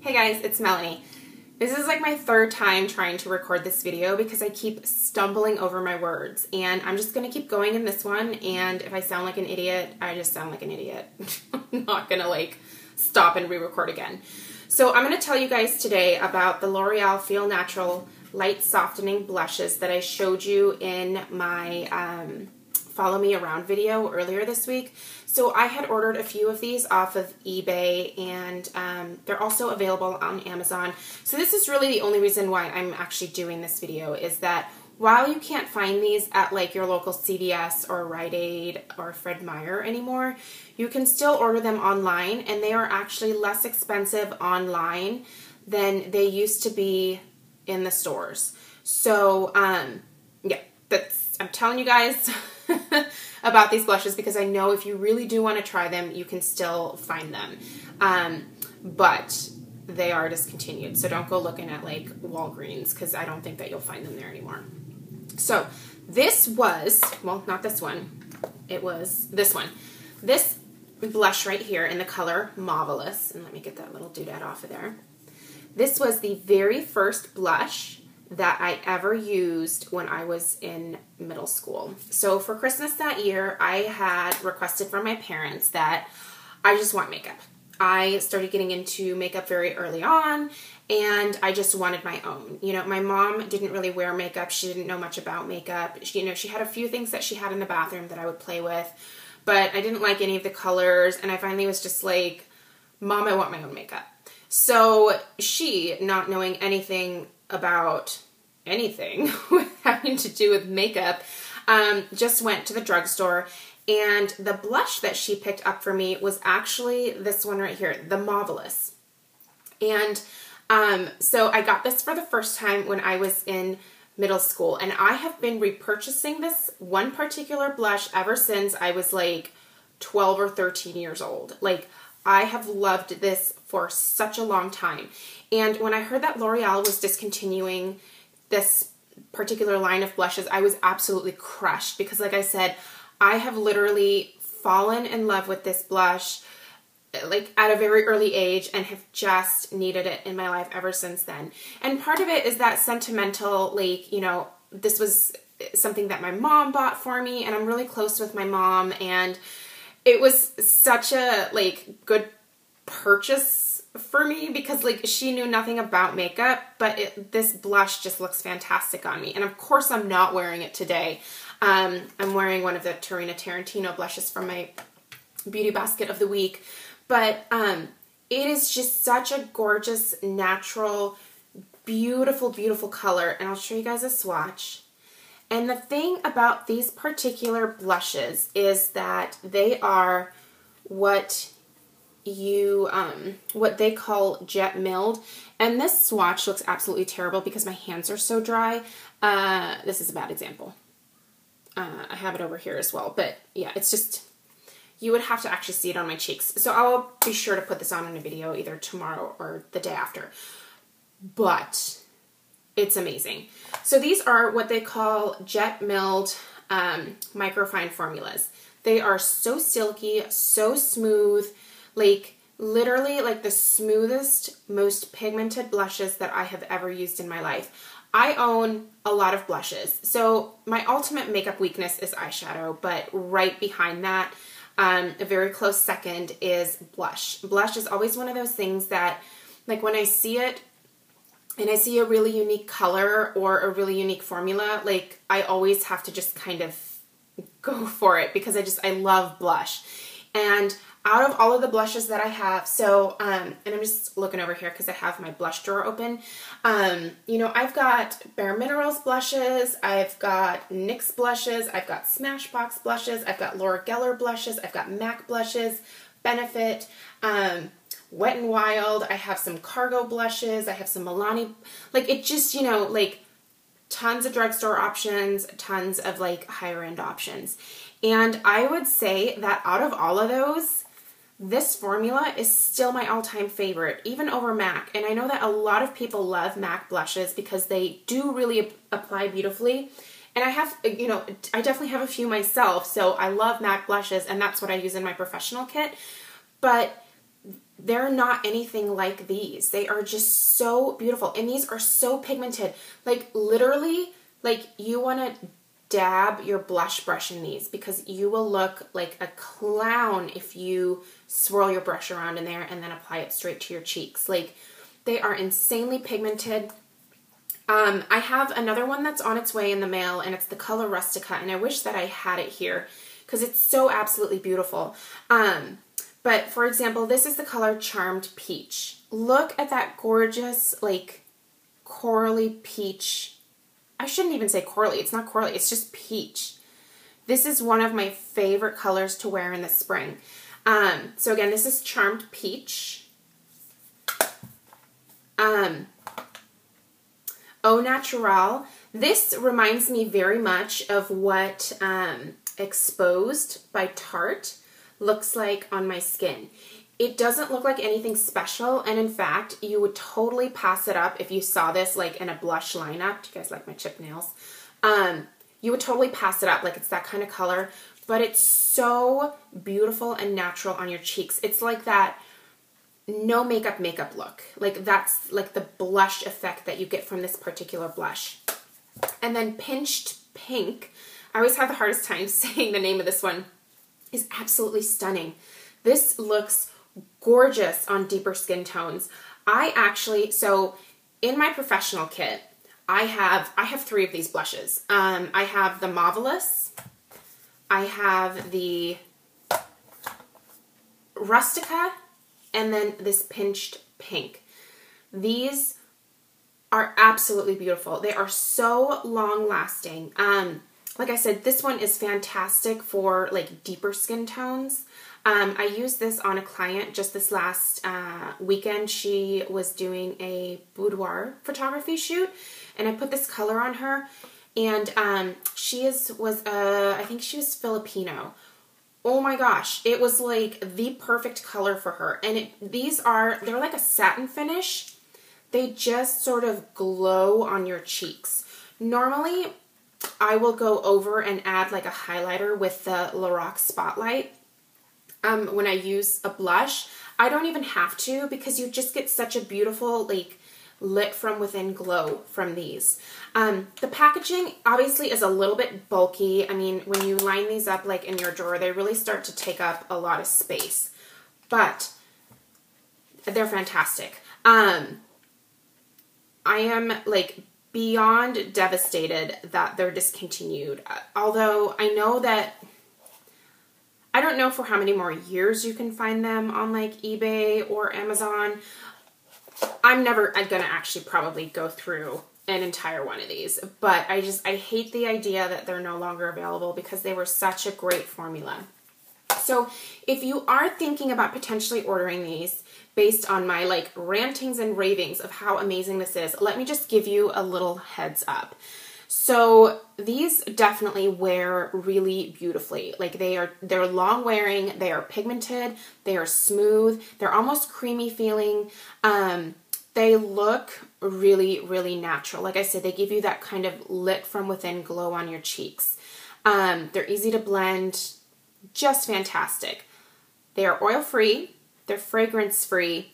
Hey guys, it's Melanie. This is like my third time trying to record this video because I keep stumbling over my words, and I'm just going to keep going in this one, and if I sound like an idiot, I just sound like an idiot. I'm not going to like stop and re-record again. So I'm going to tell you guys today about the L'Oreal Feel Natural Light Softening Blushes that I showed you in my Follow Me Around video earlier this week. So I had ordered a few of these off of eBay, and they're also available on Amazon. So this is really the only reason why I'm actually doing this video, is that while you can't find these at like your local CVS or Rite Aid or Fred Meyer anymore, you can still order them online, and they are actually less expensive online than they used to be in the stores. So yeah, I'm telling you guys about these blushes because I know if you really do want to try them, you can still find them. But they are discontinued, so don't go looking at like Walgreens because I don't think that you'll find them there anymore. So this was, well, not this one. It was this one. This blush right here in the color Mauvelous. And let me get that little doodad off of there. This was the very first blush that I ever used when I was in middle school. So for Christmas that year, I had requested from my parents that I just want makeup. I started getting into makeup very early on, and I just wanted my own. You know, my mom didn't really wear makeup. She didn't know much about makeup. She had a few things that she had in the bathroom that I would play with, but I didn't like any of the colors, and I finally was just like, Mom, I want my own makeup. So she, not knowing anything about anything having to do with makeup, just went to the drugstore, and the blush that she picked up for me was actually this one right here, the Mauvelous. And so I got this for the first time when I was in middle school, and I have been repurchasing this one particular blush ever since I was like 12 or 13 years old. Like, I have loved this for such a long time. And when I heard that L'Oreal was discontinuing this particular line of blushes, I was absolutely crushed because, like I said, I have literally fallen in love with this blush like at a very early age and have just needed it in my life ever since then. And part of it is that sentimental, like, you know, this was something that my mom bought for me, and I'm really close with my mom, and it was such a like good purchase for me because like she knew nothing about makeup, but this blush just looks fantastic on me. And of course I'm not wearing it today. I'm wearing one of the Tarina Tarantino blushes from my beauty basket of the week, but it is just such a gorgeous, natural, beautiful, beautiful color. And I'll show you guys a swatch. And the thing about these particular blushes is that they are what they call jet milled. And this swatch looks absolutely terrible because my hands are so dry. This is a bad example. I have it over here as well, but yeah, it's just, you would have to actually see it on my cheeks. So I'll be sure to put this on in a video either tomorrow or the day after. But it's amazing. So these are what they call jet milled microfine formulas. They are so silky, so smooth, like literally like the smoothest, most pigmented blushes that I have ever used in my life. I own a lot of blushes. So my ultimate makeup weakness is eyeshadow, but right behind that, a very close second is blush. Blush is always one of those things that, like, when I see it and I see a really unique color or a really unique formula, like, I always have to just kind of go for it because I love blush. And out of all of the blushes that I have, so, and I'm just looking over here because I have my blush drawer open. You know, I've got Bare Minerals blushes, I've got NYX blushes, I've got Smashbox blushes, I've got Laura Geller blushes, I've got MAC blushes, Benefit, Wet n Wild, I have some Cargo blushes, I have some Milani, like, it just, you know, like, tons of drugstore options, tons of, like, higher end options. And I would say that out of all of those, this formula is still my all-time favorite, even over MAC. And I know that a lot of people love MAC blushes because they do really apply beautifully. And I have, you know, I definitely have a few myself, so I love MAC blushes, and that's what I use in my professional kit. But they're not anything like these. They are just so beautiful. And these are so pigmented. Like literally, like you want to dab your blush brush in these because you will look like a clown if you swirl your brush around in there and then apply it straight to your cheeks. Like they are insanely pigmented. I have another one that's on its way in the mail, and it's the color Rustica, and I wish that I had it here because it's so absolutely beautiful. But for example, this is the color Charmed Peach. Look at that gorgeous, like, corally peach. I shouldn't even say corally. It's not corally. It's just peach. This is one of my favorite colors to wear in the spring. So again, this is Charmed Peach. Au Naturale. This reminds me very much of what Exposed by Tarte looks like on my skin. It doesn't look like anything special, and in fact, you would totally pass it up if you saw this like in a blush lineup. Do you guys like my chip nails? You would totally pass it up, like it's that kind of color, but it's so beautiful and natural on your cheeks. It's like that no makeup look. Like that's like the blush effect that you get from this particular blush. And then Pinched Pink, I always have the hardest time saying the name of this one, is absolutely stunning. This looks gorgeous on deeper skin tones. So in my professional kit, I have 3 of these blushes. I have the Mauvelous, I have the Rustica, and then this Pinched Pink. These are absolutely beautiful. They are so long lasting. Like I said, this one is fantastic for like deeper skin tones. I used this on a client just this last weekend. She was doing a boudoir photography shoot, and I put this color on her, and I think she was Filipino. Oh my gosh, it was like the perfect color for her. And they're like a satin finish. They just sort of glow on your cheeks. Normally, I will go over and add like a highlighter with the Lorac Spotlight. When I use a blush, I don't even have to because you just get such a beautiful like lit from within glow from these. The packaging obviously is a little bit bulky. I mean, when you line these up like in your drawer, they really start to take up a lot of space, but they're fantastic. I am like beyond devastated that they're discontinued. Although I know that, I don't know for how many more years you can find them on like eBay or Amazon. I'm never gonna actually probably go through an entire one of these, but I hate the idea that they're no longer available because they were such a great formula. So if you are thinking about potentially ordering these based on my like rantings and ravings of how amazing this is, let me just give you a little heads up. So these definitely wear really beautifully. Like they're long wearing, they are pigmented, they are smooth, they're almost creamy feeling. They look really, really natural. Like I said, they give you that kind of lit from within glow on your cheeks. They're easy to blend, just fantastic. They are oil-free, they're fragrance-free,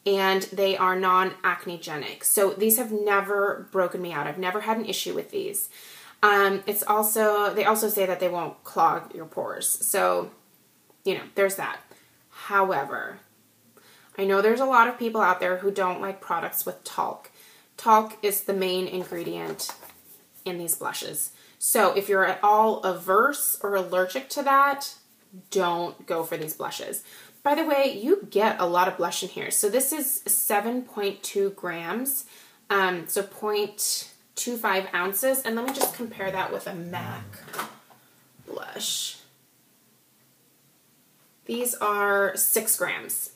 and they are non-acnegenic. So these have never broken me out. I've never had an issue with these. They also say that they won't clog your pores. So, you know, there's that. However, I know there's a lot of people out there who don't like products with talc. Talc is the main ingredient in these blushes. So if you're at all averse or allergic to that, don't go for these blushes. By the way, you get a lot of blush in here. So this is 7.2 grams, so 0.25 ounces. And let me just compare that with a MAC blush. These are 6 grams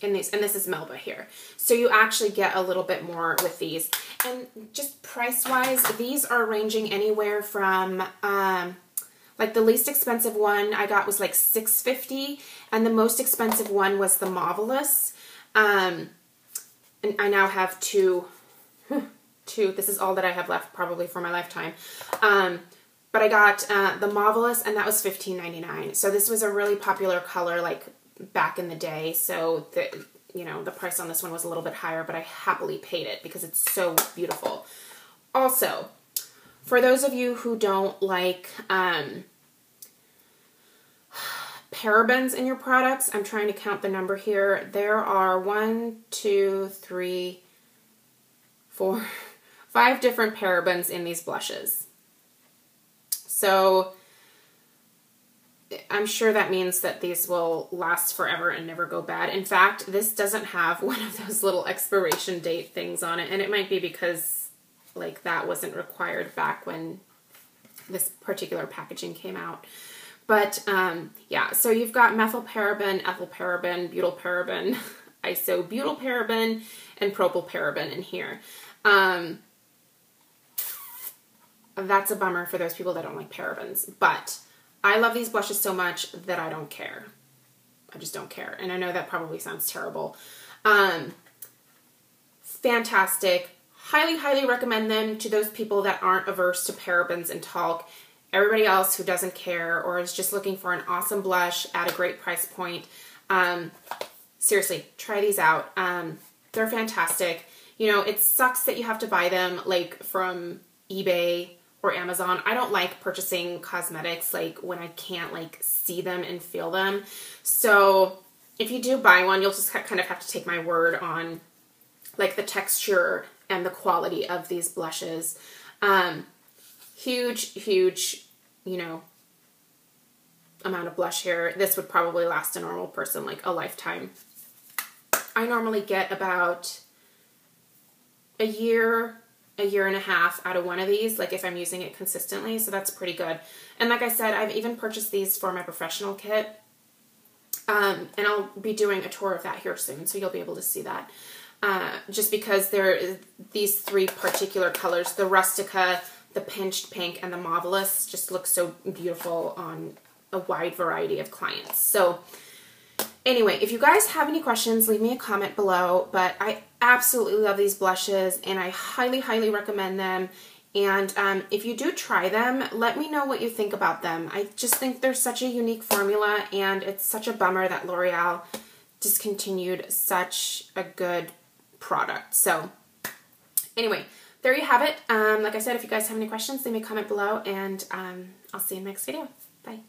in these, and this is Melba here. So you actually get a little bit more with these. And just price-wise, these are ranging anywhere from, like the least expensive one I got was like $6.50, and the most expensive one was the Mauvelous. And I now have two. This is all that I have left probably for my lifetime. But I got the Mauvelous, and that was $15.99. So this was a really popular color, like back in the day, so the price on this one was a little bit higher, but I happily paid it because it's so beautiful. Also, for those of you who don't like parabens in your products, I'm trying to count the number here. There are 1, 2, 3, 4, 5 different parabens in these blushes. So I'm sure that means that these will last forever and never go bad. In fact, this doesn't have one of those little expiration date things on it, and it might be because like that wasn't required back when this particular packaging came out. But yeah, so you've got methylparaben, ethylparaben, butylparaben, isobutylparaben, and propylparaben in here. That's a bummer for those people that don't like parabens, but I love these blushes so much that I don't care. I just don't care. And I know that probably sounds terrible. Fantastic. Highly, highly recommend them to those people that aren't averse to parabens and talc. Everybody else who doesn't care or is just looking for an awesome blush at a great price point, seriously, try these out. They're fantastic. You know, it sucks that you have to buy them like from eBay or Amazon. I don't like purchasing cosmetics like when I can't like see them and feel them. So if you do buy one, you'll just kind of have to take my word on like the texture and the quality of these blushes. Huge, huge, you know, amount of blush here. This would probably last a normal person like a lifetime. I normally get about a year and a half out of one of these, like if I'm using it consistently, so that's pretty good. And like I said, I've even purchased these for my professional kit, and I'll be doing a tour of that here soon, so you'll be able to see that. Just because there is these 3 particular colors, the Rustica, the Pinched Pink, and the Mauvelous, just look so beautiful on a wide variety of clients. So anyway, if you guys have any questions, leave me a comment below, but I absolutely love these blushes and I highly, highly recommend them. And if you do try them, let me know what you think about them. I just think they're such a unique formula, and it's such a bummer that L'Oreal discontinued such a good product. So anyway, there you have it. Like I said, if you guys have any questions, leave me a comment below, and I'll see you in the next video. Bye.